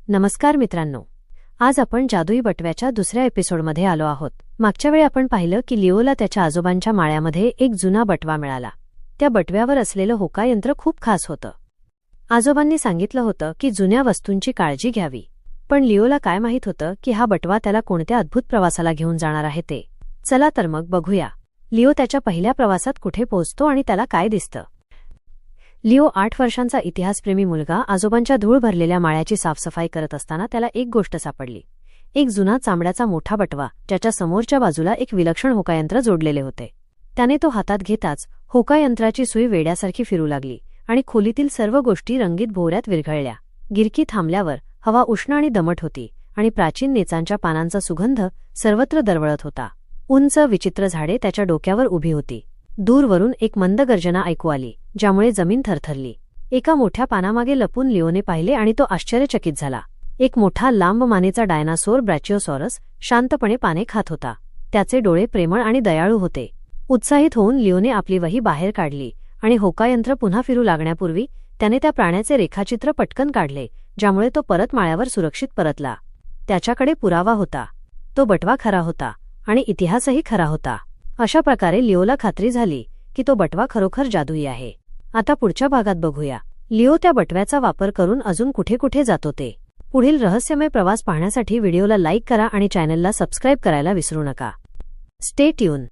नमस्कार मित्रांनो, आज आपण जादुई बटव्याच्या दुसऱ्या एपिसोडमध्ये आलो आहोत. मागच्या वेळी आपण पाहिलं की लिओला त्याच्या आजोबांच्या माळ्यामध्ये एक जुना बटवा मिळाला. त्या बटव्यावर असलेलं होकायंत्र खूप खास होतं. आजोबांनी सांगितलं होतं की जुन्या वस्तूंची काळजी घ्यावी, पण लिओला काय माहीत होतं की हा बटवा त्याला कोणत्या अद्भुत प्रवासाला घेऊन जाणार आहे ते. चला तर मग बघूया लिओ त्याच्या पहिल्या प्रवासात कुठे पोहोचतो आणि त्याला काय दिसतं. लिओ 8 वर्षांचा इतिहासप्रेमी मुलगा आजोबांच्या धूळ भरलेल्या माळ्याची साफसफाई करत असताना त्याला एक गोष्ट सापडली. एक जुना चांबड्याचा मोठा बटवा, ज्याच्या समोरच्या बाजूला एक विलक्षण होकायंत्र जोडलेले होते. त्याने तो हातात घेताच होकायंत्राची सुई वेड्यासारखी फिरू लागली आणि खोलीतील सर्व गोष्टी रंगीत भोवऱ्यात विरघळल्या. गिरकी थांबल्यावर हवा उष्ण आणि दमट होती आणि प्राचीन नेचांच्या पानांचा सुगंध सर्वत्र दरवळत होता. उंच विचित्र झाडे त्याच्या डोक्यावर उभी होती. दूरवरून एक मंद गर्जना ऐकू आली, ज्यामुळे जमीन थरथरली. एका मोठ्या पानामागे लपून लिओने पाहिले आणि तो आश्चर्यचकित झाला. एक मोठा लांब मानेचा डायनासोर ब्रॅचिओसॉरस शांतपणे पाने खात होता. त्याचे डोळे प्रेमळ आणि दयाळू होते. उत्साहित होऊन लिओने आपली वही बाहेर काढली आणि होकायंत्र पुन्हा फिरू लागण्यापूर्वी त्याने त्या प्राण्याचे रेखाचित्र पटकन काढले, ज्यामुळे तो परत माळ्यावर सुरक्षित परतला. त्याच्याकडे पुरावा होता. तो बटवा खरा होता आणि इतिहासही खरा होता. अशा प्रकारे लिओला खात्री झाली की तो बटवा खरोखर जादुई आहे. आता पुढच्या भागात बघूया लिओ त्या बटव्याचा वापर करून अजून कुठे कुठे जातो ते. पुढील रहस्यमय प्रवास पाहण्यासाठी व्हिडिओला लाईक करा आणि चॅनलला सबस्क्राईब करायला विसरू नका. Stay tune.